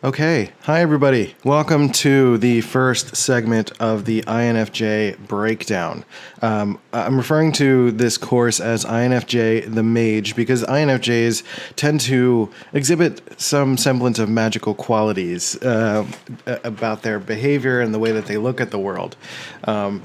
Okay, hi everybody. Welcome to the first segment of the INFJ breakdown. I'm referring to this course as INFJ the Mage because INFJs tend to exhibit some semblance of magical qualities about their behavior and the way that they look at the world. And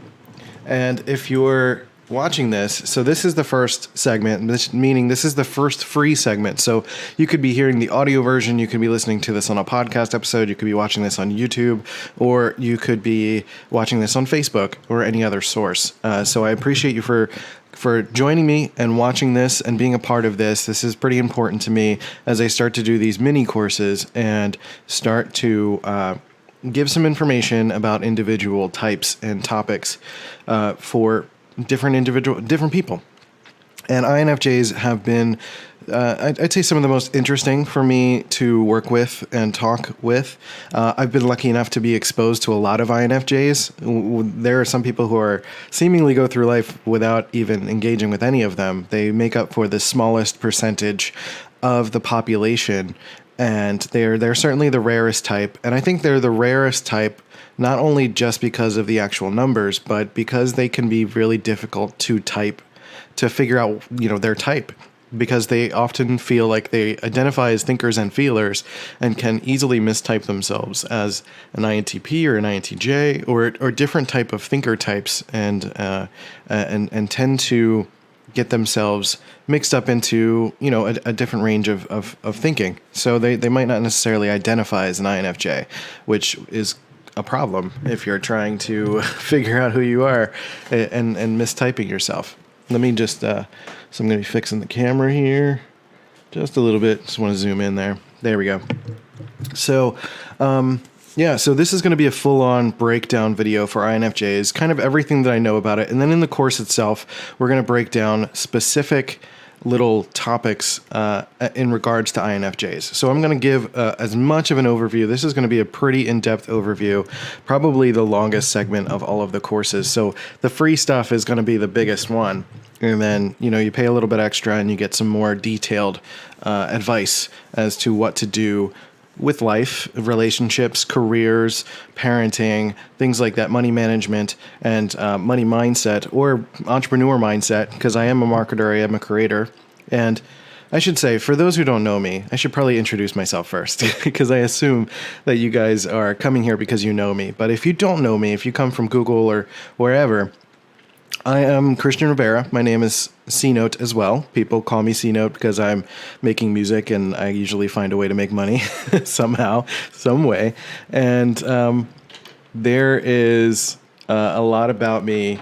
if you're watching this, so this is the first segment, meaning this is the first free segment. So you could be hearing the audio version, you could be listening to this on a podcast episode, you could be watching this on YouTube, or you could be watching this on Facebook or any other source. So I appreciate you for joining me and watching this and being a part of this. This is pretty important to me as I start to do these mini courses and start to give some information about individual types and topics for different people. And INFJs have been, I'd say, some of the most interesting for me to work with and talk with. I've been lucky enough to be exposed to a lot of INFJs. There are some people who are seemingly go through life without even engaging with any of them. They make up for the smallest percentage of the population, and they're certainly the rarest type. And I think they're the rarest type not only just because of the actual numbers, but because they can be really difficult to figure out, their type, because they often feel like they identify as thinkers and feelers and can easily mistype themselves as an INTP or an INTJ or different type of thinker types and tend to get themselves mixed up into, a different range of thinking. So they might not necessarily identify as an INFJ, which is a problem if you're trying to figure out who you are and mistyping yourself. Let me just, so I'm going to be fixing the camera here just a little bit. Just want to zoom in there. There we go. So, so this is going to be a full-on breakdown video for INFJs, kind of everything that I know about it. And then in the course itself, we're going to break down specific little topics in regards to INFJs. So I'm going to give as much of an overview. This is going to be a pretty in-depth overview, probably the longest segment of all of the courses. So the free stuff is going to be the biggest one. And then, you pay a little bit extra and you get some more detailed advice as to what to do with life, relationships, careers, parenting, things like that, money management, and money mindset or entrepreneur mindset, because I am a marketer, I am a creator. And I should say, for those who don't know me, I should probably introduce myself first, because I assume that you guys are coming here because you know me. But if you don't know me, if you come from Google or wherever, I am Christian Rivera. My name is C-Note as well. People call me C-Note because I'm making music and I usually find a way to make money somehow, some way. And there is a lot about me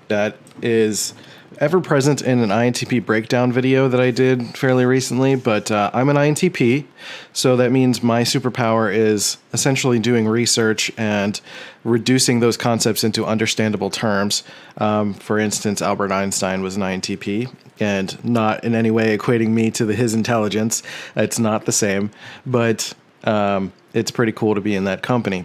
that is ever present in an INTP breakdown video that I did fairly recently, but I'm an INTP, so that means my superpower is essentially doing research and reducing those concepts into understandable terms. For instance, Albert Einstein was an INTP, and not in any way equating me to his intelligence. It's not the same, but it's pretty cool to be in that company.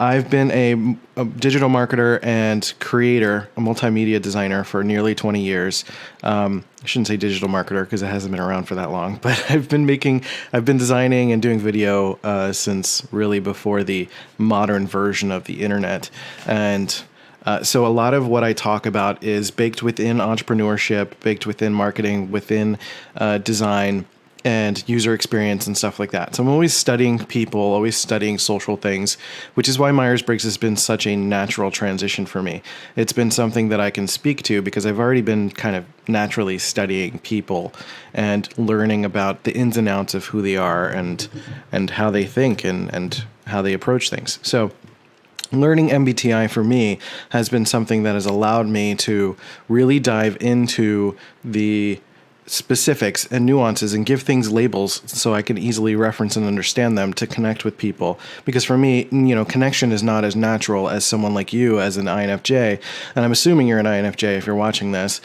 I've been a digital marketer and creator, a multimedia designer for nearly 20 years. I shouldn't say digital marketer because it hasn't been around for that long, but I've been designing and doing video since really before the modern version of the internet. And so a lot of what I talk about is baked within entrepreneurship, baked within marketing, within design, and user experience and stuff like that. So I'm always studying people, always studying social things, which is why Myers-Briggs has been such a natural transition for me. It's been something that I can speak to because I've already been kind of naturally studying people and learning about the ins and outs of who they are and how they think and how they approach things. So learning MBTI for me has been something that has allowed me to really dive into the specifics and nuances and give things labels so I can easily reference and understand them to connect with people. Because for me, connection is not as natural as someone like you as an INFJ, and I'm assuming you're an INFJ if you're watching this,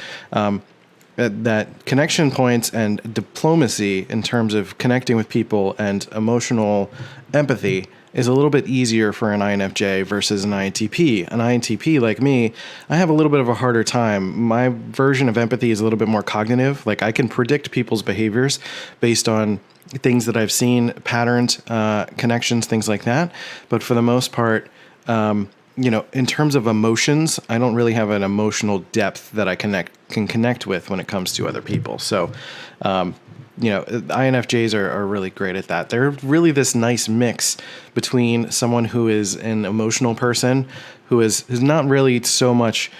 that connection points and diplomacy in terms of connecting with people and emotional empathy is a little bit easier for an INFJ versus an INTP. An INTP, like me, I have a little bit of a harder time. My version of empathy is a little bit more cognitive. Like, I can predict people's behaviors based on things that I've seen, patterns, connections, things like that. But for the most part, in terms of emotions, I don't really have an emotional depth that I can connect with when it comes to other people. So, INFJs are really great at that. They're really this nice mix between someone who is an emotional person, who is not really so much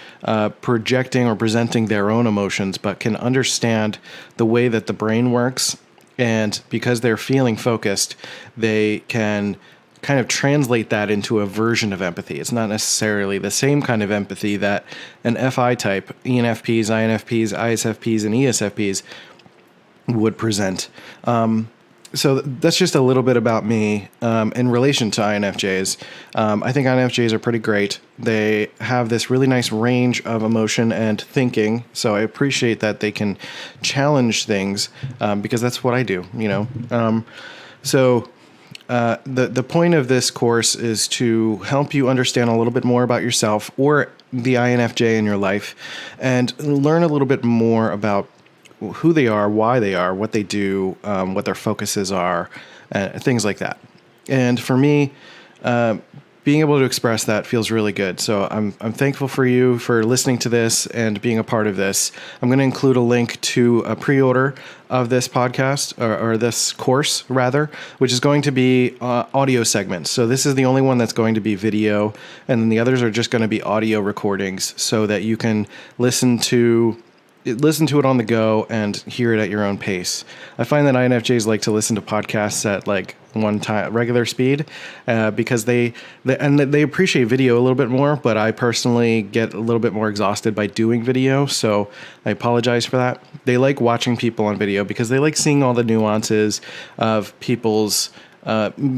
projecting or presenting their own emotions, but can understand the way that the brain works. And because they're feeling focused, they can kind of translate that into a version of empathy. It's not necessarily the same kind of empathy that an FI type, ENFPs, INFPs, ISFPs, and ESFPs would present. So that's just a little bit about me in relation to INFJs. I think INFJs are pretty great. They have this really nice range of emotion and thinking. So I appreciate that they can challenge things because that's what I do, The point of this course is to help you understand a little bit more about yourself or the INFJ in your life and learn a little bit more about who they are, why they are, what they do, what their focuses are, things like that. And for me, being able to express that feels really good. So I'm thankful for you for listening to this and being a part of this. I'm going to include a link to a pre-order of this podcast or this course rather, which is going to be audio segments. So this is the only one that's going to be video, and then the others are just going to be audio recordings so that you can listen to it on the go and hear it at your own pace. I find that INFJs like to listen to podcasts at like one time regular speed because they appreciate video a little bit more, but I personally get a little bit more exhausted by doing video, so I apologize for that. They like watching people on video because they like seeing all the nuances of people's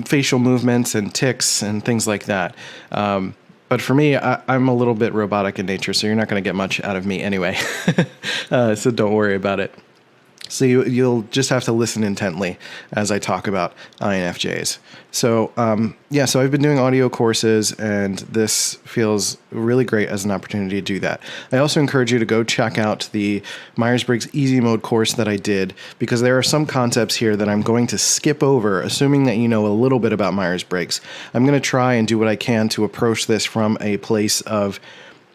facial movements and tics and things like that. But for me, I'm a little bit robotic in nature, so you're not going to get much out of me anyway. So don't worry about it. So you'll just have to listen intently as I talk about INFJs. So so I've been doing audio courses, and this feels really great as an opportunity to do that. I also encourage you to go check out the Myers-Briggs Easy Mode course that I did, because there are some concepts here that I'm going to skip over, assuming that you know a little bit about Myers-Briggs. I'm going to try and do what I can to approach this from a place of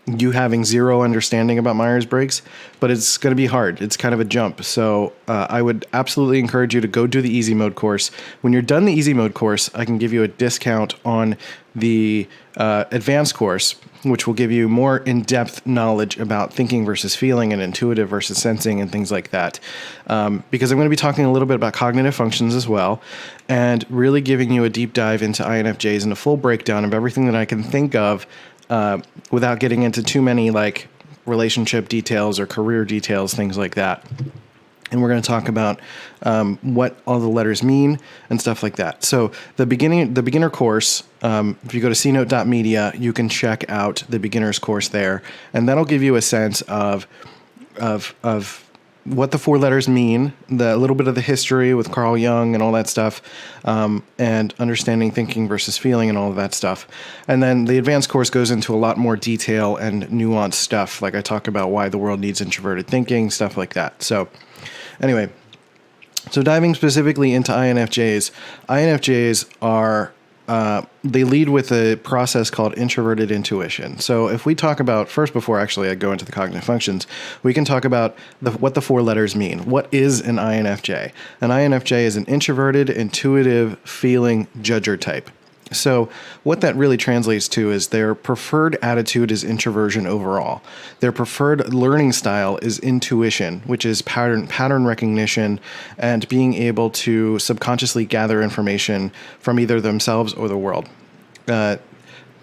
you having zero understanding about Myers-Briggs, but it's going to be hard. It's kind of a jump. So I would absolutely encourage you to go do the Easy Mode course. When you're done the Easy Mode course, I can give you a discount on the advanced course, which will give you more in-depth knowledge about thinking versus feeling and intuitive versus sensing and things like that. Because I'm going to be talking a little bit about cognitive functions as well, and really giving you a deep dive into INFJs and a full breakdown of everything that I can think of without getting into too many like relationship details or career details, things like that. And we're going to talk about what all the letters mean and stuff like that. So the beginner course, if you go to cnote.media, you can check out the beginner's course there, and that'll give you a sense of what the four letters mean, the little bit of the history with Carl Jung and all that stuff, and understanding thinking versus feeling and all of that stuff. And then the advanced course goes into a lot more detail and nuanced stuff, like I talk about why the world needs introverted thinking, stuff like that. So anyway, so diving specifically into INFJs are they lead with a process called Introverted Intuition. So if we talk about, first before actually I go into the cognitive functions, we can talk about what the four letters mean. What is an INFJ? An INFJ is an introverted, intuitive, feeling judger type. So what that really translates to is their preferred attitude is introversion overall. Their preferred learning style is intuition, which is pattern recognition and being able to subconsciously gather information from either themselves or the world.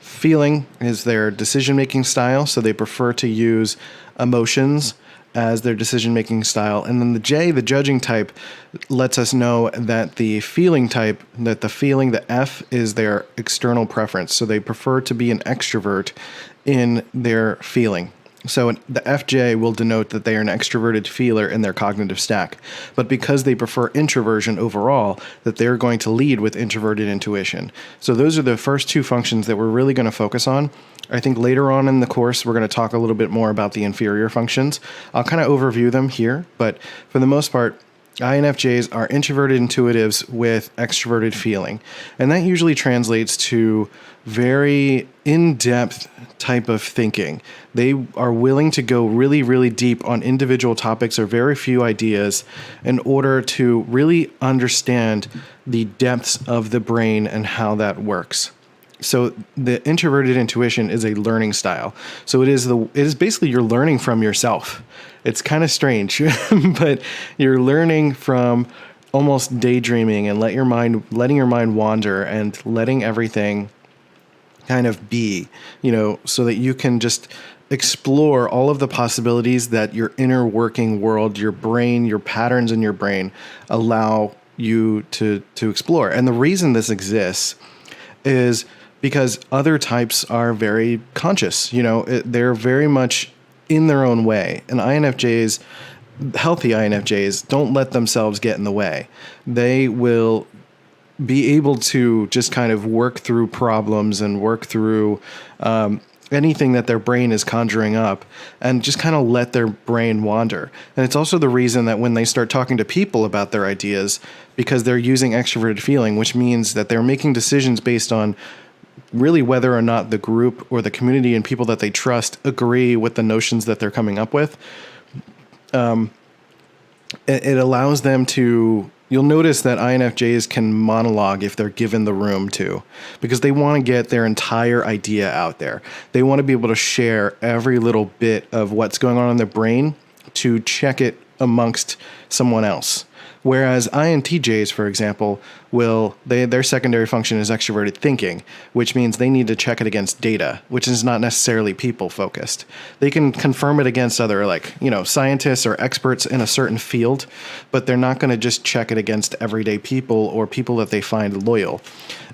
Feeling is their decision-making style, so they prefer to use emotions as their decision-making style. And then the J, the judging type, lets us know that the feeling type, the F, is their external preference. So they prefer to be an extrovert in their feeling. So the FJ will denote that they are an extroverted feeler in their cognitive stack. But because they prefer introversion overall, that they're going to lead with introverted intuition. So those are the first two functions that we're really going to focus on. I think later on in the course, we're going to talk a little bit more about the inferior functions. I'll kind of overview them here, but for the most part, INFJs are introverted intuitives with extroverted feeling. And that usually translates to very in-depth type of thinking. They are willing to go really, really deep on individual topics or very few ideas in order to really understand the depths of the brain and how that works. So the introverted intuition is a learning style. So it is basically you're learning from yourself. It's kind of strange, but you're learning from almost daydreaming and letting your mind wander and letting everything kind of be, so that you can just explore all of the possibilities that your inner working world, your brain, your patterns in your brain allow you to explore. And the reason this exists is because other types are very conscious. They're very much in their own way. And INFJs, healthy INFJs, don't let themselves get in the way. They will be able to just kind of work through problems and work through anything that their brain is conjuring up and just kind of let their brain wander. And it's also the reason that when they start talking to people about their ideas, because they're using extroverted feeling, which means that they're making decisions based on really whether or not the group or the community and people that they trust agree with the notions that they're coming up with. It allows them to, you'll notice that INFJs can monologue if they're given the room to, because they want to get their entire idea out there. They want to be able to share every little bit of what's going on in their brain to check it amongst someone else. Whereas INTJs, for example, their secondary function is extroverted thinking, which means they need to check it against data, which is not necessarily people focused. They can confirm it against other scientists or experts in a certain field, but they're not going to just check it against everyday people or people that they find loyal.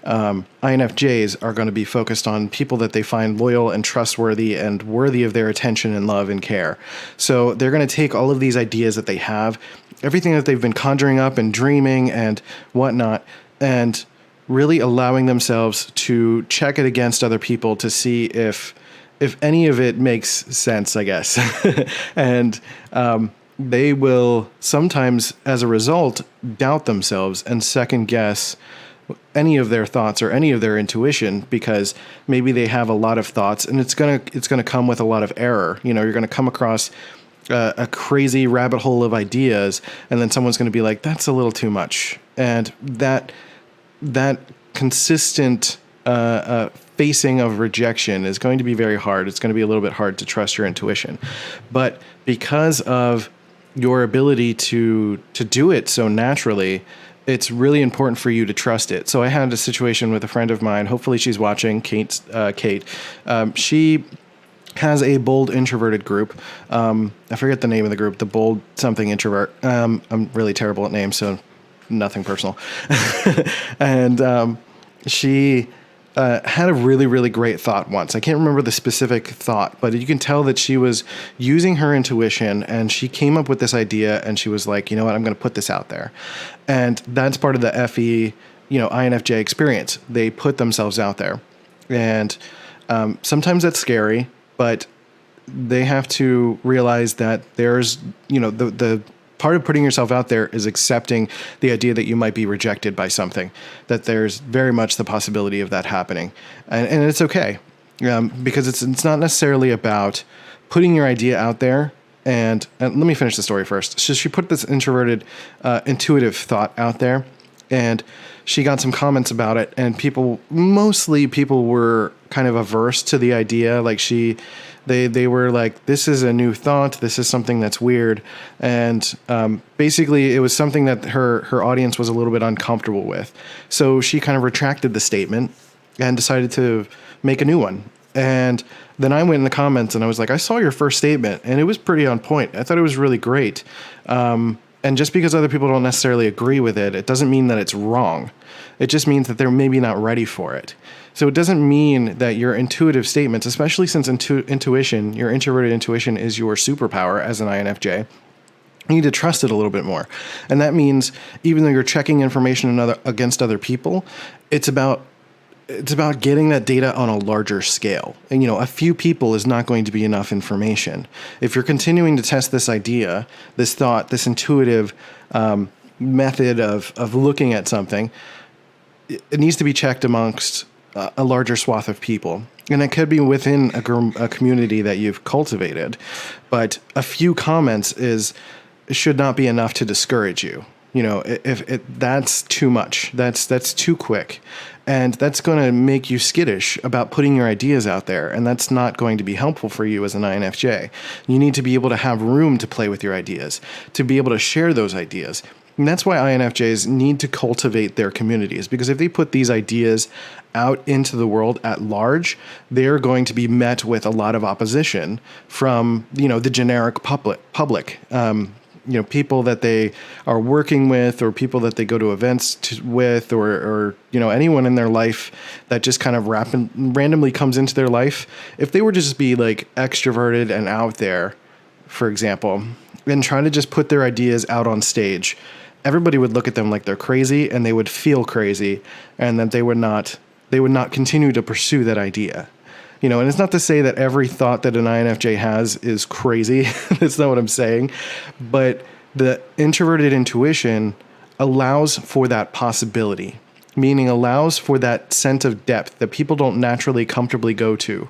INFJs are going to be focused on people that they find loyal and trustworthy and worthy of their attention and love and care. So they're going to take all of these ideas that they have, everything that they've been conjuring up and dreaming and whatnot, and really allowing themselves to check it against other people to see if any of it makes sense, I guess. And they will sometimes, as a result, doubt themselves and second guess any of their thoughts or any of their intuition, because maybe they have a lot of thoughts and it's gonna come with a lot of error. You're gonna come across a crazy rabbit hole of ideas, and then someone's going to be like, that's a little too much. And that consistent facing of rejection is going to be very hard. It's going to be a little bit hard to trust your intuition. But because of your ability to do it so naturally, it's really important for you to trust it. So I had a situation with a friend of mine. Hopefully she's watching, Kate. She has a bold introverted group. I forget the name of the group, the bold something introvert. I'm really terrible at names, so nothing personal. And she had a really, really great thought once. I can't remember the specific thought, but you can tell that she was using her intuition and she came up with this idea and she was like, you know what, I'm going to put this out there. And that's part of the FE, INFJ experience. They put themselves out there. And sometimes that's scary, but they have to realize that there's, the part of putting yourself out there is accepting the idea that you might be rejected by something, that there's very much the possibility of that happening. And it's okay, because it's not necessarily about putting your idea out there. And let me finish the story first. So she put this introverted, intuitive thought out there, and she got some comments about it, and people were kind of averse to the idea. Like they were like, this is a new thought. This is something that's weird. And basically it was something that her audience was a little bit uncomfortable with. So she kind of retracted the statement and decided to make a new one. And then I went in the comments and I was like, I saw your first statement and it was pretty on point. I thought it was really great. And just because other people don't necessarily agree with it, it doesn't mean that it's wrong. It just means that they're maybe not ready for it. So it doesn't mean that your intuitive statements, especially since intuition, your introverted intuition is your superpower as an INFJ, you need to trust it a little bit more. And that means even though you're checking information against other people, it's about getting that data on a larger scale. And, a few people is not going to be enough information. If you're continuing to test this idea, this thought, this intuitive method of looking at something, it needs to be checked amongst a larger swath of people. And it could be within a community that you've cultivated. But a few comments should not be enough to discourage you. If that's too much, that's too quick. And that's going to make you skittish about putting your ideas out there. And that's not going to be helpful for you as an INFJ. You need to be able to have room to play with your ideas, to be able to share those ideas. And that's why INFJs need to cultivate their communities, because if they put these ideas out into the world at large, they're going to be met with a lot of opposition from, the generic public. People that they are working with, or people that they go to events with, or anyone in their life that just kind of randomly comes into their life. If they were to just be like extroverted and out there, for example, and try to just put their ideas out on stage, everybody would look at them like they're crazy, and they would feel crazy, and that they would not continue to pursue that idea. And it's not to say that every thought that an INFJ has is crazy. That's not what I'm saying. But the introverted intuition allows for that possibility, meaning allows for that sense of depth that people don't naturally comfortably go to.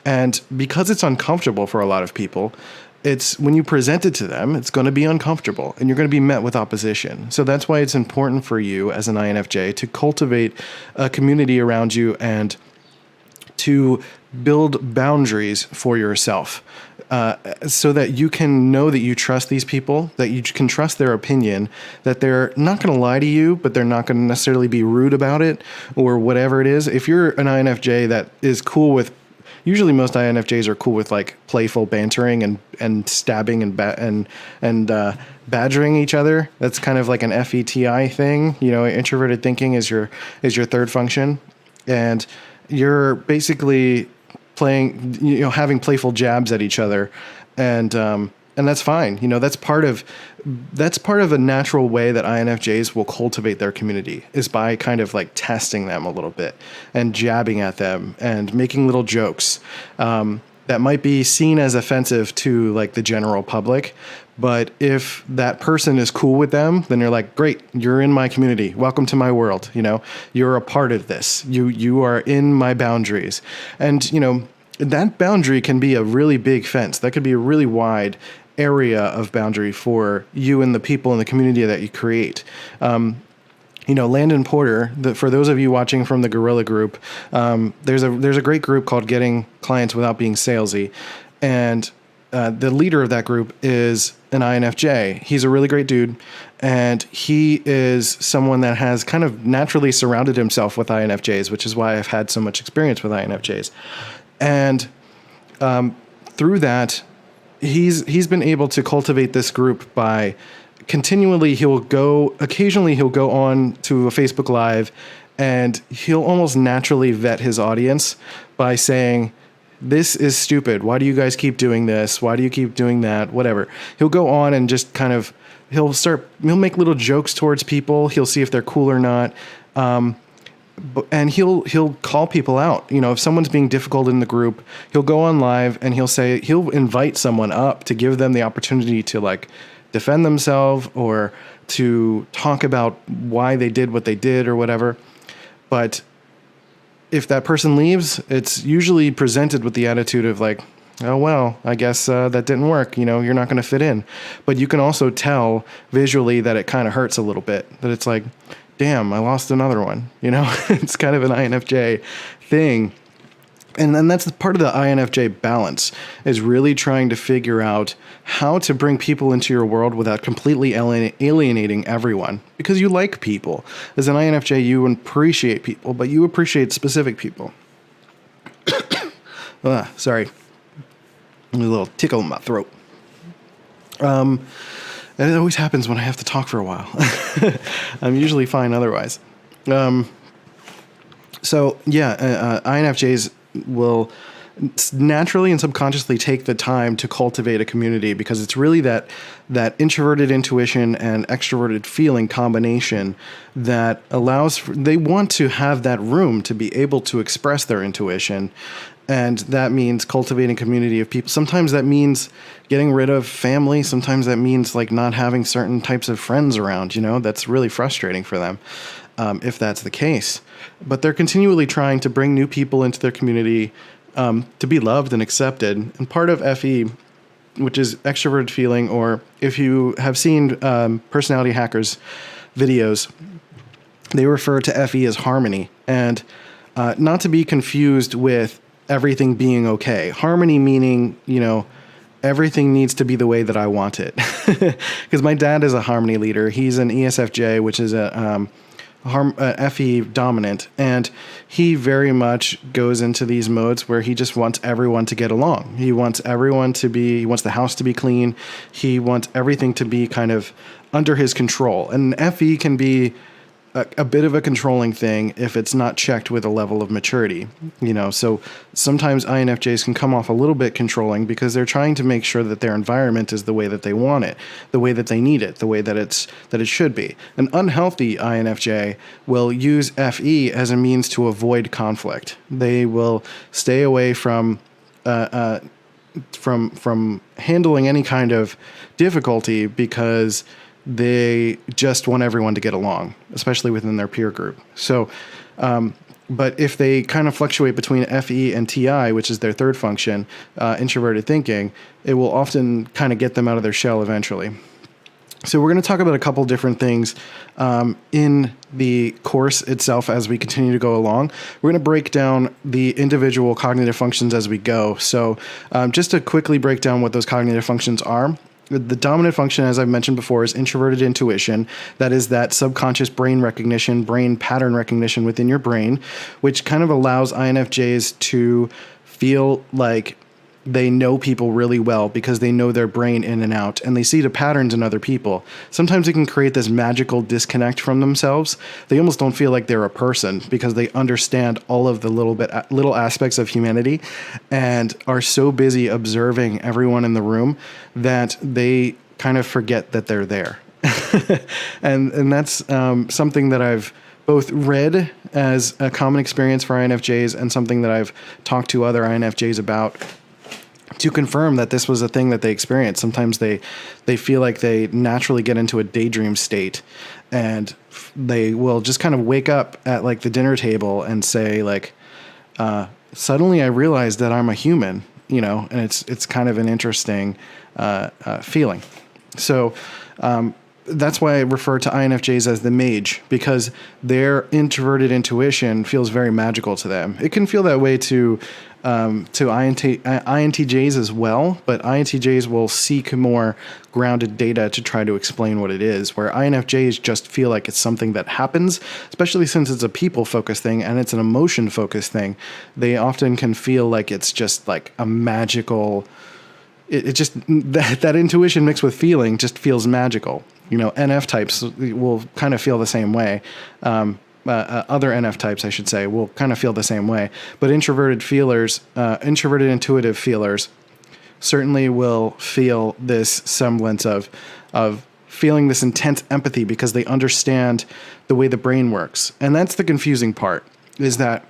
And because it's uncomfortable for a lot of people, it's when you present it to them, it's going to be uncomfortable, and you're going to be met with opposition. So that's why it's important for you as an INFJ to cultivate a community around you and to build boundaries for yourself, so that you can know that you trust these people, that you can trust their opinion, that they're not going to lie to you, but they're not going to necessarily be rude about it or whatever it is. If you're an INFJ that is cool with, usually most INFJs are cool with like playful bantering and stabbing and badgering each other. That's kind of like an FETI thing. Introverted thinking is your third function, and you're basically playing, having playful jabs at each other, and that's fine. That's part of a natural way that INFJs will cultivate their community, is by kind of like testing them a little bit and jabbing at them and making little jokes that might be seen as offensive to like the general public. But if that person is cool with them, then you're like, great, you're in my community. Welcome to my world. You're a part of this. You are in my boundaries. And, that boundary can be a really big fence. That could be a really wide area of boundary for you and the people in the community that you create. Landon Porter, for those of you watching from the Guerrilla group, there's a great group called Getting Clients Without Being Salesy. And the leader of that group is an INFJ. He's a really great dude, and he is someone that has kind of naturally surrounded himself with INFJs, which is why I've had so much experience with INFJs. And through that, he's been able to cultivate this group by continually, occasionally he'll go on to a Facebook Live, and he'll almost naturally vet his audience by saying, this is stupid. Why do you guys keep doing this? Why do you keep doing that? Whatever. He'll go on and just kind of, he'll make little jokes towards people. He'll see if they're cool or not. And he'll call people out. If someone's being difficult in the group, he'll go on live and he'll invite someone up to give them the opportunity to like defend themselves or to talk about why they did what they did or whatever. But if that person leaves, it's usually presented with the attitude of like, oh, well, I guess that didn't work. You're not going to fit in. But you can also tell visually that it kind of hurts a little bit, that it's like, damn, I lost another one. It's kind of an INFJ thing. And then that's part of the INFJ balance, is really trying to figure out how to bring people into your world without completely alienating everyone. Because you like people. As an INFJ, you appreciate people, but you appreciate specific people. Sorry. A little tickle in my throat. And it always happens when I have to talk for a while. I'm usually fine otherwise. INFJs will naturally and subconsciously take the time to cultivate a community, because it's really that introverted intuition and extroverted feeling combination that they want to have that room to be able to express their intuition. And that means cultivating a community of people. Sometimes that means getting rid of family. Sometimes that means like not having certain types of friends around, that's really frustrating for them, if that's the case. But they're continually trying to bring new people into their community, to be loved and accepted. And part of FE, which is extroverted feeling, or if you have seen personality hackers videos, they refer to FE as harmony, and not to be confused with everything being okay. Harmony meaning, everything needs to be the way that I want it. Because my dad is a harmony leader. He's an ESFJ, which is a FE dominant, and he very much goes into these modes where he just wants everyone to get along. He wants the house to be clean. He wants everything to be kind of under his control. And FE can be a bit of a controlling thing if it's not checked with a level of maturity, so sometimes INFJs can come off a little bit controlling because they're trying to make sure that their environment is the way that they want it, the way that they need it, the way that it should be. An unhealthy INFJ will use FE as a means to avoid conflict. They will stay away from handling any kind of difficulty because they just want everyone to get along, especially within their peer group. So, but if they kind of fluctuate between FE and TI, which is their third function, introverted thinking, it will often kind of get them out of their shell eventually. So we're going to talk about a couple different things in the course itself as we continue to go along. We're going to break down the individual cognitive functions as we go. So just to quickly break down what those cognitive functions are. The dominant function, as I've mentioned before, is introverted intuition. That is that subconscious brain recognition, brain pattern recognition within your brain, which kind of allows INFJs to feel like they know people really well because they know their brain in and out, and they see the patterns in other people. Sometimes it can create this magical disconnect from themselves. They almost don't feel like they're a person because they understand all of the little aspects of humanity and are so busy observing everyone in the room that they kind of forget that they're there. and that's something that I've both read as a common experience for INFJs and something that I've talked to other INFJs about to confirm that this was a thing that they experience. Sometimes they feel like they naturally get into a daydream state, and they will just kind of wake up at like the dinner table and say like, suddenly I realized that I'm a human, and it's kind of an interesting feeling. So that's why I refer to INFJs as the Mage, because their introverted intuition feels very magical to them. It can feel that way to INTJs as well, but INTJs will seek more grounded data to try to explain what it is, where INFJs just feel like it's something that happens, especially since it's a people-focused thing and it's an emotion-focused thing. They often can feel like it's just like a magical... It just that intuition mixed with feeling just feels magical. NF types will kind of feel the same way. Other NF types, I should say, will kind of feel the same way. But introverted intuitive feelers certainly will feel this semblance of feeling this intense empathy because they understand the way the brain works. And that's the confusing part, is that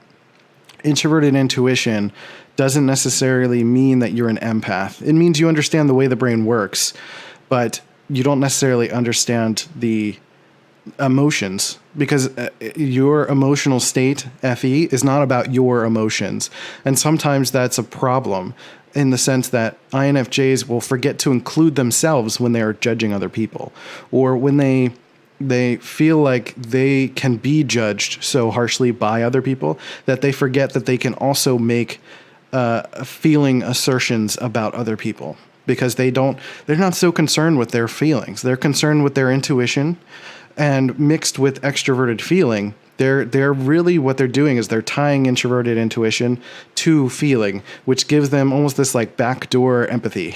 introverted intuition doesn't necessarily mean that you're an empath. It means you understand the way the brain works, but you don't necessarily understand the emotions, because your emotional state, FE, is not about your emotions. And sometimes that's a problem in the sense that INFJs will forget to include themselves when they are judging other people, or when they feel like they can be judged so harshly by other people that they forget that they can also make feeling assertions about other people, because they're not so concerned with their feelings. They're concerned with their intuition, and mixed with extroverted feeling, They're really, what they're doing is they're tying introverted intuition to feeling, which gives them almost this like backdoor empathy.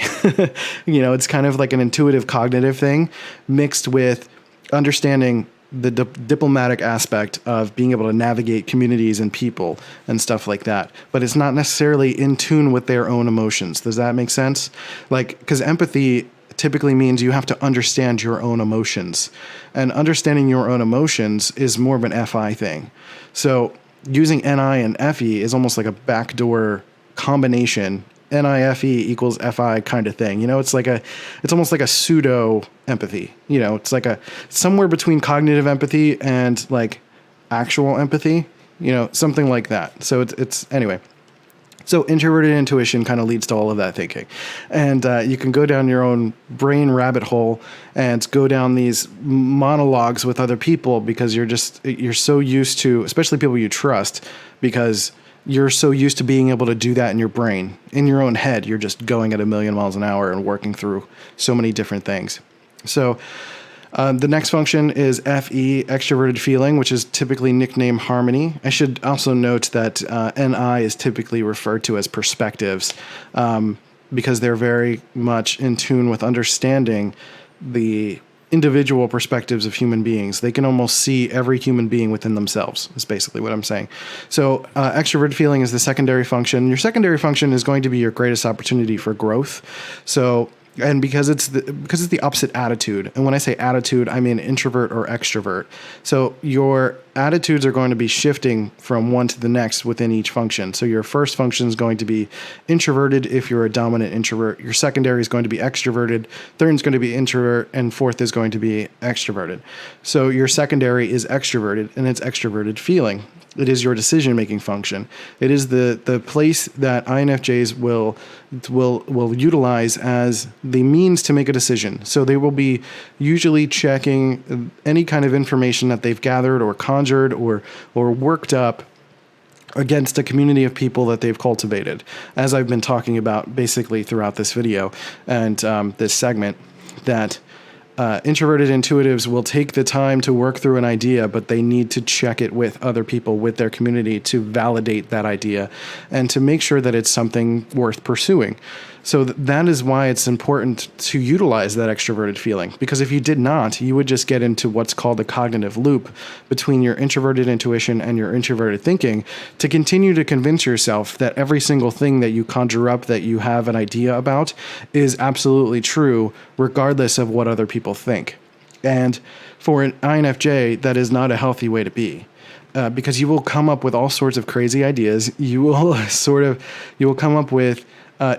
It's kind of like an intuitive cognitive thing mixed with understanding the diplomatic aspect of being able to navigate communities and people and stuff like that. But it's not necessarily in tune with their own emotions. Does that make sense? Like, because empathy typically means you have to understand your own emotions. And understanding your own emotions is more of an FI thing. So using NI and FE is almost like a backdoor combination. NIFE equals FI kind of thing. It's almost like a pseudo empathy. It's like somewhere between cognitive empathy and like actual empathy, something like that. So it's anyway. So introverted intuition kind of leads to all of that thinking. And you can go down your own brain rabbit hole and go down these monologues with other people because you're so used to, especially people you trust, because you're so used to being able to do that in your brain. In your own head, you're just going at 1,000,000 miles an hour and working through so many different things. So the next function is FE, Extroverted Feeling, which is typically nicknamed harmony. I should also note that NI is typically referred to as perspectives because they're very much in tune with understanding the individual perspectives of human beings. They can almost see every human being within themselves, is basically what I'm saying. So Extroverted Feeling is the secondary function. Your secondary function is going to be your greatest opportunity for growth. So, and because it's the opposite attitude. And when I say attitude, I mean introvert or extrovert. So your attitudes are going to be shifting from one to the next within each function. So your first function is going to be introverted if you're a dominant introvert. Your secondary is going to be extroverted. Third is going to be introvert. And fourth is going to be extroverted. So your secondary is extroverted, and it's extroverted feeling. It is your decision-making function. It is the place that INFJs will utilize as the means to make a decision. So they will be usually checking any kind of information that they've gathered or conjured or worked up against a community of people that they've cultivated, as I've been talking about basically throughout this video and this segment, that introverted intuitives will take the time to work through an idea, but they need to check it with other people, with their community, to validate that idea and to make sure that it's something worth pursuing. So that is why it's important to utilize that extroverted feeling, because if you did not, you would just get into what's called a cognitive loop between your introverted intuition and your introverted thinking to continue to convince yourself that every single thing that you conjure up that you have an idea about is absolutely true, regardless of what other people think. And for an INFJ, that is not a healthy way to be. Because you will come up with all sorts of crazy ideas. You will come up with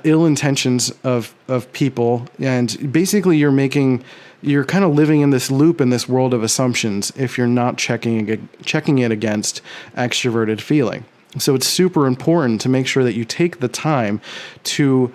ill intentions of people, and basically you're kind of living in this loop in this world of assumptions if you're not checking it against extroverted feeling. So it's super important to make sure that you take the time to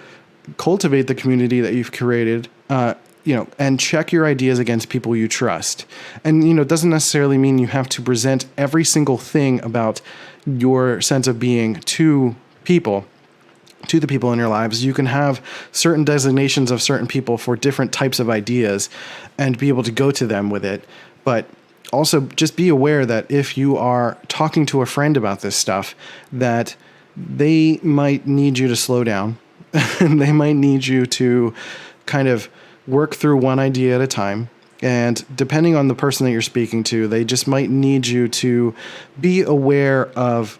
cultivate the community that you've created, and check your ideas against people you trust. And, it doesn't necessarily mean you have to present every single thing about your sense of being to the people in your lives. You can have certain designations of certain people for different types of ideas and be able to go to them with it. But also just be aware that if you are talking to a friend about this stuff, that they might need you to slow down and they might need you to kind of work through one idea at a time. And depending on the person that you're speaking to, they just might need you to be aware of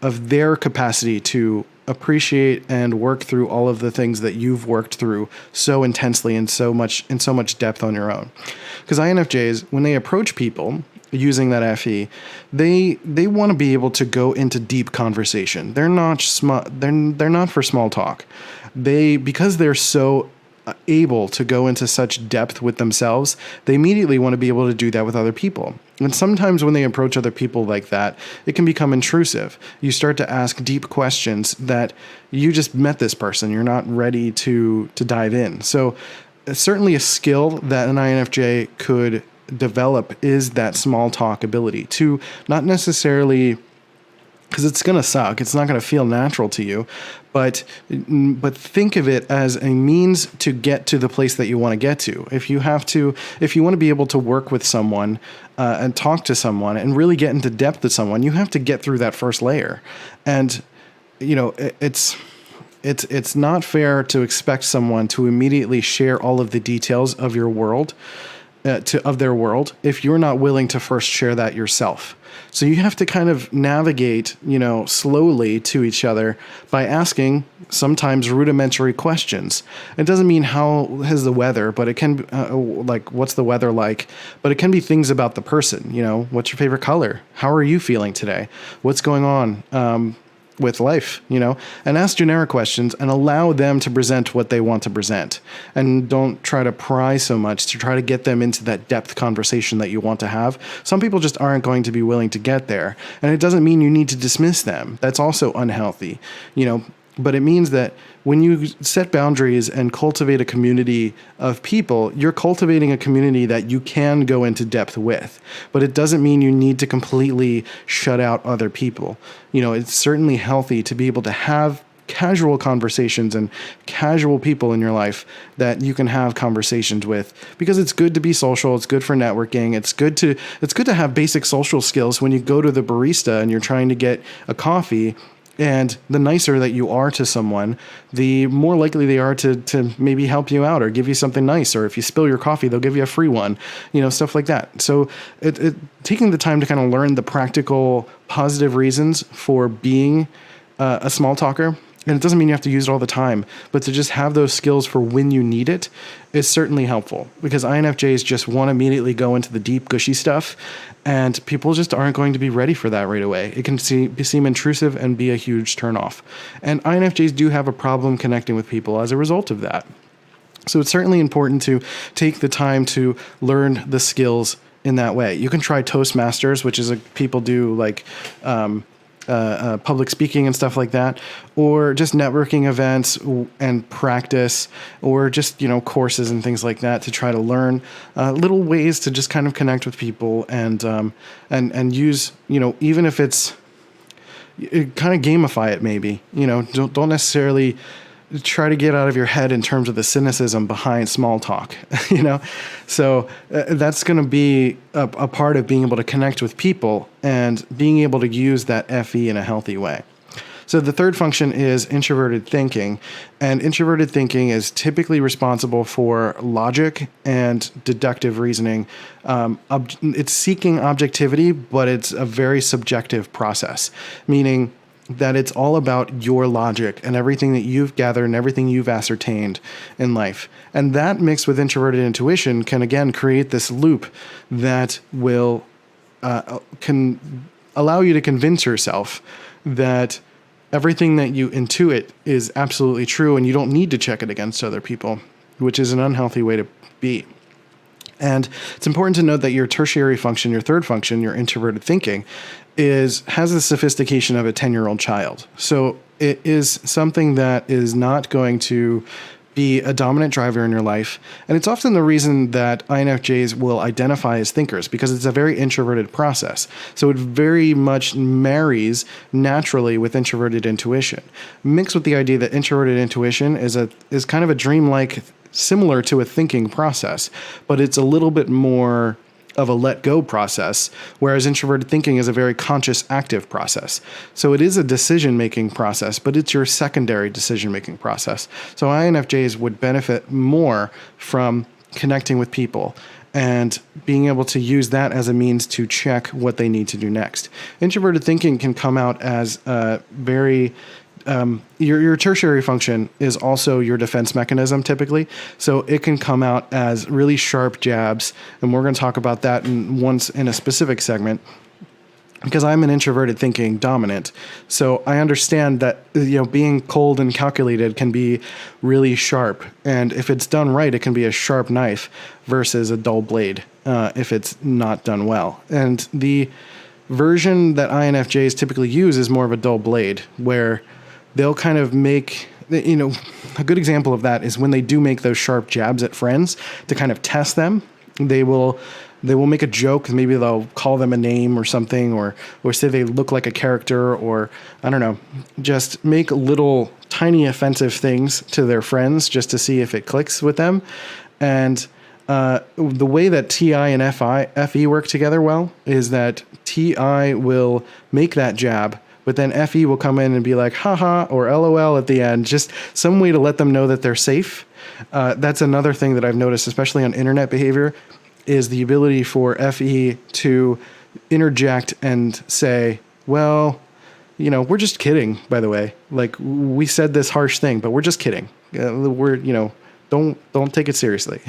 their capacity to appreciate and work through all of the things that you've worked through so intensely and so much depth on your own. Because INFJs, when they approach people using that FE, they want to be able to go into deep conversation. They're not for small talk. Because they're so able to go into such depth with themselves, they immediately want to be able to do that with other people. And sometimes when they approach other people like that, it can become intrusive. You start to ask deep questions that you just met this person. You're not ready to dive in. So certainly a skill that an INFJ could develop is that small talk ability to not necessarily because it's going to suck. It's not going to feel natural to you, but think of it as a means to get to the place that you want to get to. If you want to be able to work with someone and talk to someone and really get into depth with someone, you have to get through that first layer. And it's not fair to expect someone to immediately share all of the details of your world, of their world, if you're not willing to first share that yourself. So you have to kind of navigate, slowly to each other by asking sometimes rudimentary questions. It doesn't mean how is the weather, but it can like what's the weather like, but it can be things about the person. What's your favorite color? How are you feeling today? What's going on? With life, and ask generic questions and allow them to present what they want to present. And don't try to pry so much to try to get them into that depth conversation that you want to have. Some people just aren't going to be willing to get there. And it doesn't mean you need to dismiss them. That's also unhealthy, but it means that when you set boundaries and cultivate a community of people, you're cultivating a community that you can go into depth with. But it doesn't mean you need to completely shut out other people. It's certainly healthy to be able to have casual conversations and casual people in your life that you can have conversations with, because it's good to be social. It's good for networking. It's good to have basic social skills when you go to the barista and you're trying to get a coffee. And the nicer that you are to someone, the more likely they are to maybe help you out or give you something nice. Or if you spill your coffee, they'll give you a free one, stuff like that. So taking the time to kind of learn the practical, positive reasons for being a small talker, and it doesn't mean you have to use it all the time, but to just have those skills for when you need it is certainly helpful, because INFJs just want to immediately go into the deep, gushy stuff, and people just aren't going to be ready for that right away. It can seem intrusive and be a huge turnoff. And INFJs do have a problem connecting with people as a result of that. So it's certainly important to take the time to learn the skills in that way. You can try Toastmasters, which is people do like public speaking and stuff like that, or just networking events and practice, or just, courses and things like that to try to learn little ways to just kind of connect with people and use, even if it's kind of gamify it, maybe, don't necessarily try to get out of your head in terms of the cynicism behind small talk, So that's going to be a part of being able to connect with people and being able to use that FE in a healthy way. So the third function is introverted thinking, and introverted thinking is typically responsible for logic and deductive reasoning. It's seeking objectivity, but it's a very subjective process, meaning that it's all about your logic and everything that you've gathered and everything you've ascertained in life. And that mixed with introverted intuition can again create this loop that will can allow you to convince yourself that everything that you intuit is absolutely true and you don't need to check it against other people, which is an unhealthy way to be. And it's important to note that your tertiary function, your third function, your introverted thinking, has the sophistication of a 10-year-old child. So it is something that is not going to be a dominant driver in your life. And it's often the reason that INFJs will identify as thinkers, because it's a very introverted process. So it very much marries naturally with introverted intuition, mixed with the idea that introverted intuition is kind of a dreamlike, similar to a thinking process, but it's a little bit more of a let go process, whereas introverted thinking is a very conscious, active process. So it is a decision making process, but it's your secondary decision making process. So INFJs would benefit more from connecting with people and being able to use that as a means to check what they need to do next. Introverted thinking can come out as very your tertiary function is also your defense mechanism typically. So it can come out as really sharp jabs. And we're going to talk about that once in a specific segment, because I'm an introverted thinking dominant. So I understand that, being cold and calculated can be really sharp. And if it's done right, it can be a sharp knife versus a dull blade if it's not done well. And the version that INFJs typically use is more of a dull blade, where they'll kind of make, a good example of that is when they do make those sharp jabs at friends to kind of test them. They will They will make a joke. Maybe they'll call them a name or something, or say they look like a character, or I don't know, just make little tiny offensive things to their friends just to see if it clicks with them. And the way that TI and FE work together well is that TI will make that jab, but then FE will come in and be like, haha, or LOL at the end, just some way to let them know that they're safe. That's another thing that I've noticed, especially on internet behavior, is the ability for FE to interject and say, well, we're just kidding, by the way. Like, we said this harsh thing, but we're just kidding. Don't take it seriously.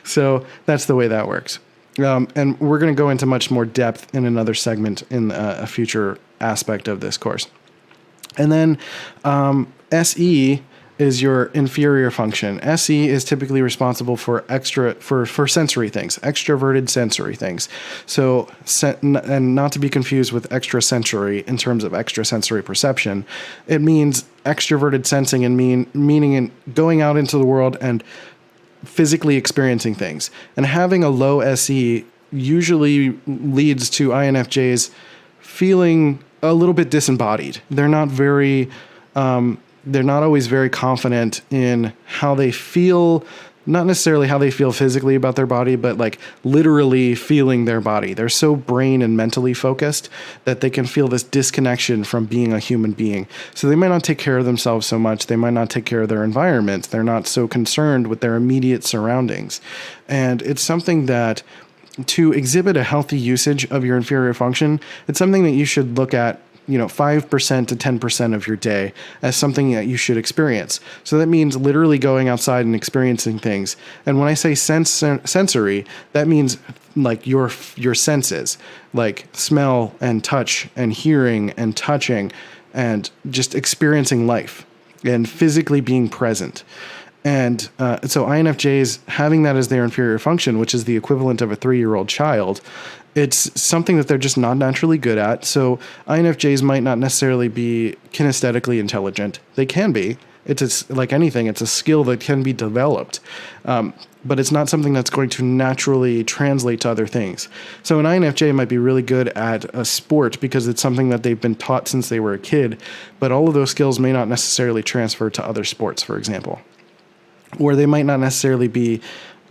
So that's the way that works. And we're going to go into much more depth in another segment in a future aspect of this course. And then SE is your inferior function. SE is typically responsible for for sensory things, extroverted sensory things. So, and not to be confused with extrasensory in terms of extrasensory perception, it means extroverted sensing and meaning in going out into the world and physically experiencing things. And having a low SE usually leads to INFJs feeling a little bit disembodied. They're not always very confident in how they feel, not necessarily how they feel physically about their body, but like literally feeling their body. They're so brain and mentally focused that they can feel this disconnection from being a human being. So they might not take care of themselves so much. They might not take care of their environment. They're not so concerned with their immediate surroundings. And it's something that, to exhibit a healthy usage of your inferior function, it's something that you should look at 5% to 10% of your day as something that you should experience. So that means literally going outside and experiencing things. And when I say sensory, that means like your senses, like smell and touch and hearing and touching and just experiencing life and physically being present. And so INFJs having that as their inferior function, which is the equivalent of a 3-year-old child, it's something that they're just not naturally good at. So INFJs might not necessarily be kinesthetically intelligent. They can be. It's like anything. It's a skill that can be developed. But it's not something that's going to naturally translate to other things. So an INFJ might be really good at a sport because it's something that they've been taught since they were a kid. But all of those skills may not necessarily transfer to other sports, for example. Or they might not necessarily be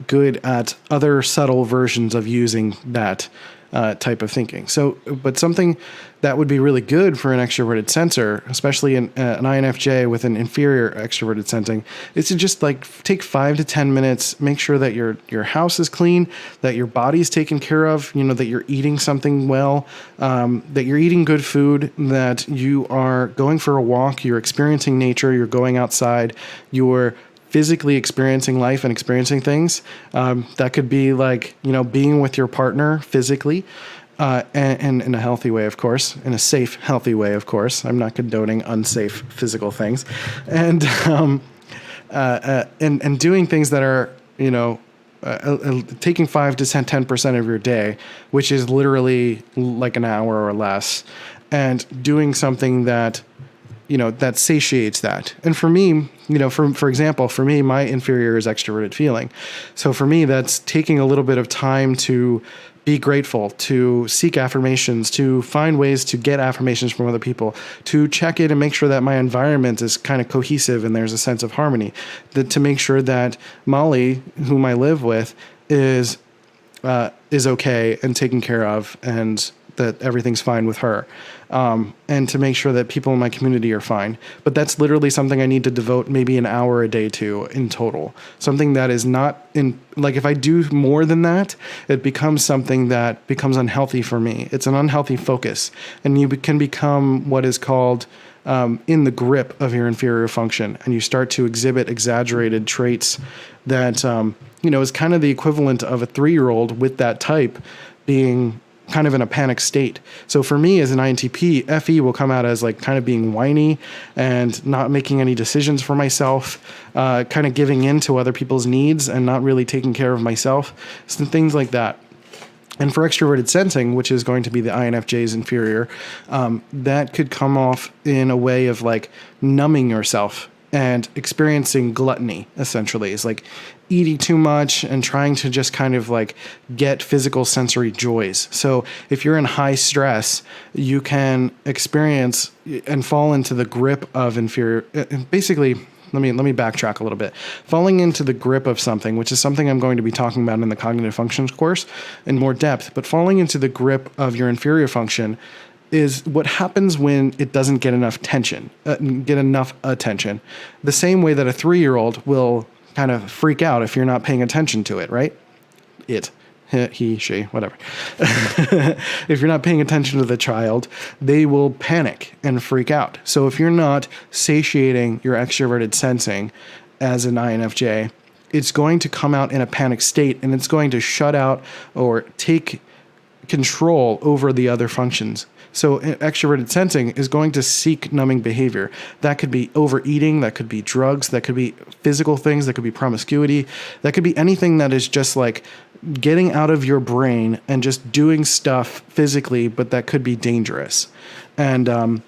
good at other subtle versions of using that type of thinking. So, but something that would be really good for an extroverted sensor, especially an INFJ with an inferior extroverted sensing, is to just like take 5 to 10 minutes, make sure that your house is clean, that your body's taken care of, that you're eating something well, that you're eating good food, that you are going for a walk, you're experiencing nature, you're going outside, you're physically experiencing life and experiencing things. That could be like, being with your partner physically, and in a healthy way, of course, in a safe, healthy way, of course. I'm not condoning unsafe physical things. And doing things that are, taking 5 to 10% of your day, which is literally like an hour or less, and doing something that that satiates that. And for me, for example, for me, my inferior is extroverted feeling. So for me, that's taking a little bit of time to be grateful, to seek affirmations, to find ways to get affirmations from other people, to check in and make sure that my environment is kind of cohesive and there's a sense of harmony, to make sure that Molly, whom I live with, is okay and taken care of, and that everything's fine with her, and to make sure that people in my community are fine. But that's literally something I need to devote maybe an hour a day to in total. Something that is not like if I do more than that, it becomes something that becomes unhealthy for me. It's an unhealthy focus, and you can become what is called in the grip of your inferior function, and you start to exhibit exaggerated traits that is kind of the equivalent of a 3-year-old with that type being kind of in a panic state. So for me as an INTP, FE will come out as like kind of being whiny and not making any decisions for myself, kind of giving in to other people's needs and not really taking care of myself. So things like that. And for extroverted sensing, which is going to be the INFJ's inferior, that could come off in a way of like numbing yourself and experiencing gluttony, essentially. Is like eating too much and trying to just kind of like get physical sensory joys. So if you're in high stress, you can experience and fall into the grip of inferior, basically. Let me backtrack a little bit. Falling into the grip of something, which is something I'm going to be talking about in the cognitive functions course in more depth, but falling into the grip of your inferior function is what happens when it doesn't get enough attention. The same way that a 3-year-old will kind of freak out if you're not paying attention to it, right? He, she, whatever. If you're not paying attention to the child, they will panic and freak out. So if you're not satiating your extroverted sensing as an INFJ, it's going to come out in a panic state, and it's going to shut out or take control over the other functions. So extroverted sensing is going to seek numbing behavior. That could be overeating, that could be drugs, that could be physical things, that could be promiscuity, that could be anything that is just like getting out of your brain and just doing stuff physically, but that could be dangerous. And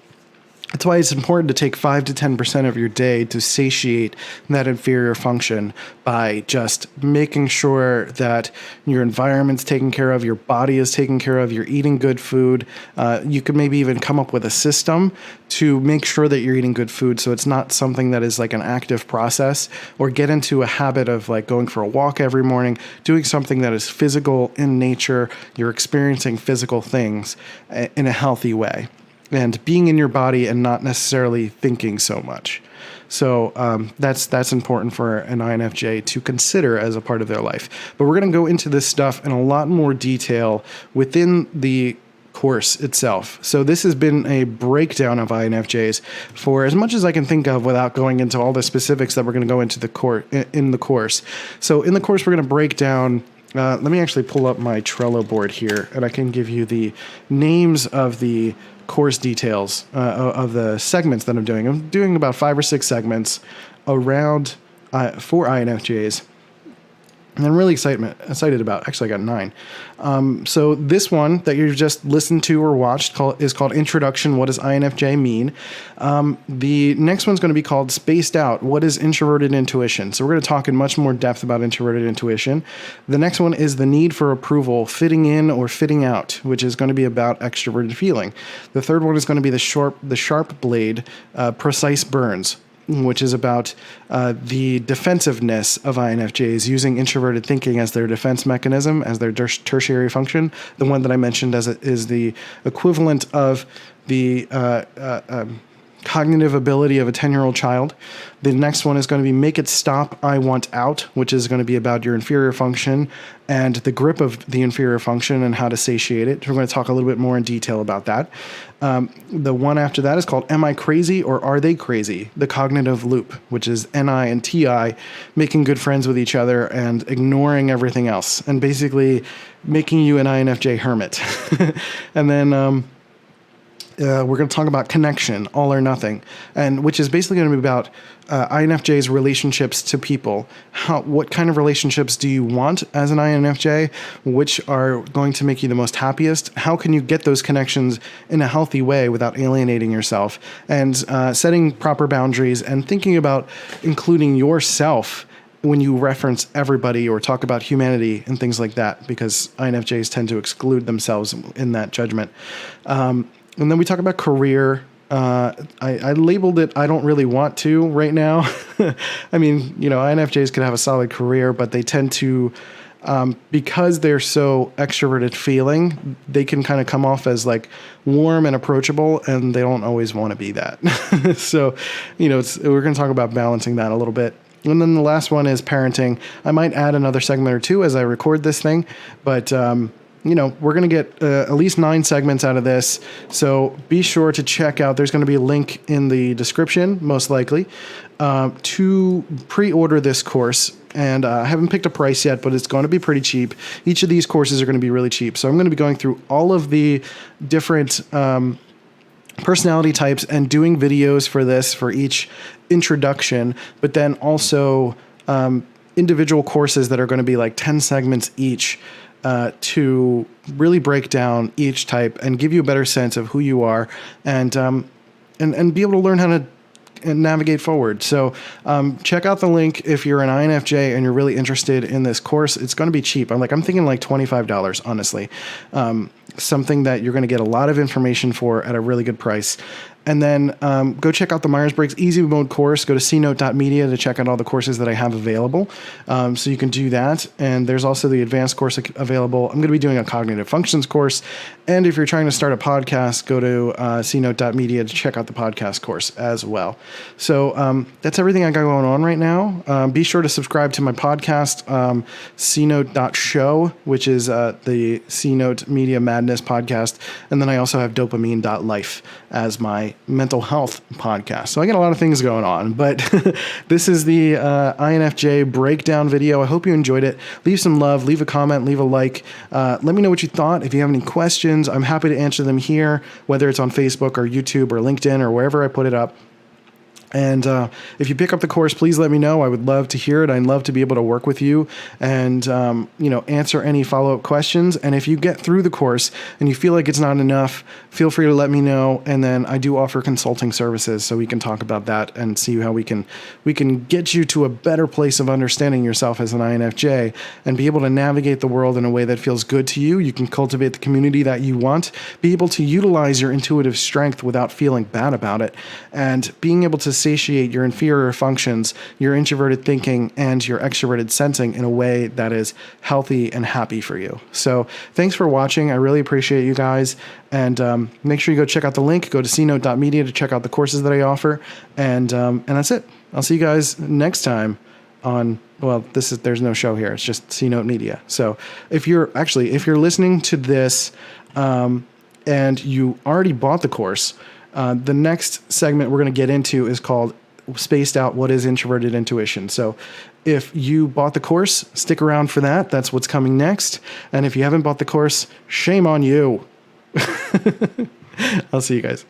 that's why it's important to take 5 to 10% of your day to satiate that inferior function by just making sure that your environment's taken care of, your body is taken care of, you're eating good food. You could maybe even come up with a system to make sure that you're eating good food, so it's not something that is like an active process, or get into a habit of like going for a walk every morning, doing something that is physical in nature. You're experiencing physical things in a healthy way, and being in your body and not necessarily thinking so much. So that's important for an INFJ to consider as a part of their life. But we're going to go into this stuff in a lot more detail within the course itself. So this has been a breakdown of INFJs for as much as I can think of without going into all the specifics that we're going to go into in the course. So in the course, we're going to break down. Let me actually pull up my Trello board here, and I can give you the names of the course details of the segments that I'm doing. I'm doing about 5 or 6 segments around for INFJs. And I'm really excited about. Actually, I got 9. So this one that you just listened to or watched is called Introduction. What does INFJ mean? The next one's going to be called Spaced Out. What is Introverted Intuition? So we're going to talk in much more depth about Introverted Intuition. The next one is the need for approval, fitting in or fitting out, which is going to be about Extroverted Feeling. The third one is going to be the sharp blade, precise burns, which is about the defensiveness of INFJs using introverted thinking as their defense mechanism, as their tertiary function. The one that I mentioned is the equivalent of the cognitive ability of a 10-year-old child. The next one is going to be Make It Stop, I Want Out, which is going to be about your inferior function and the grip of the inferior function and how to satiate it. We're going to talk a little bit more in detail about that. The one after that is called Am I Crazy or Are They Crazy? The cognitive loop, which is NI and TI making good friends with each other and ignoring everything else, and basically making you an INFJ hermit. And then we're going to talk about connection, all or nothing, and which is basically going to be about INFJ's relationships to people. What kind of relationships do you want as an INFJ? Which are going to make you the most happiest? How can you get those connections in a healthy way without alienating yourself? And setting proper boundaries and thinking about including yourself when you reference everybody or talk about humanity and things like that, because INFJs tend to exclude themselves in that judgment. And then we talk about career. I labeled it I don't really want to right now. I mean, INFJs could have a solid career, but they tend to, because they're so extroverted feeling, they can kind of come off as like warm and approachable, and they don't always want to be that. So, we're going to talk about balancing that a little bit. And then the last one is parenting. I might add another segment or 2 as I record this thing, but we're going to get at least 9 segments out of this. So be sure to check out. There's going to be a link in the description, most likely, to pre-order this course. And I haven't picked a price yet, but it's going to be pretty cheap. Each of these courses are going to be really cheap. So I'm going to be going through all of the different personality types and doing videos for each introduction, but then also individual courses that are going to be like 10 segments each. To really break down each type and give you a better sense of who you are, and be able to learn how to navigate forward. So check out the link if you're an INFJ and you're really interested in this course. It's going to be cheap. I'm thinking like $25, honestly. Something that you're going to get a lot of information for at a really good price. And then go check out the Myers-Briggs Easy Mode course. Go to cnote.media to check out all the courses that I have available. So you can do that. And there's also the advanced course available. I'm going to be doing a cognitive functions course. And if you're trying to start a podcast, go to cnote.media to check out the podcast course as well. So that's everything I got going on right now. Be sure to subscribe to my podcast, cnote.show, which is the C-Note Media Madness podcast. And then I also have dopamine.life as my mental health podcast. So I got a lot of things going on, but this is the INFJ breakdown video. I hope you enjoyed it. Leave some love, leave a comment, leave a like. Let me know what you thought. If you have any questions, I'm happy to answer them here, whether it's on Facebook or YouTube or LinkedIn or wherever I put it up. And if you pick up the course, please let me know. I would love to hear it. I'd love to be able to work with you and, answer any follow-up questions. And if you get through the course and you feel like it's not enough, feel free to let me know. And then I do offer consulting services, so we can talk about that and see how we can get you to a better place of understanding yourself as an INFJ and be able to navigate the world in a way that feels good to you. You can cultivate the community that you want, be able to utilize your intuitive strength without feeling bad about it, and being able to satiate your inferior functions, your introverted thinking, and your extroverted sensing in a way that is healthy and happy for you. So thanks for watching. I really appreciate you guys. And make sure you go check out the link. Go to cnote.media to check out the courses that I offer. And that's it. I'll see you guys next time on, there's no show here. It's just C-Note Media. So if you're listening to this and you already bought the course, the next segment we're going to get into is called Spaced Out, What is Introverted Intuition? So if you bought the course, stick around for that. That's what's coming next. And if you haven't bought the course, shame on you. I'll see you guys.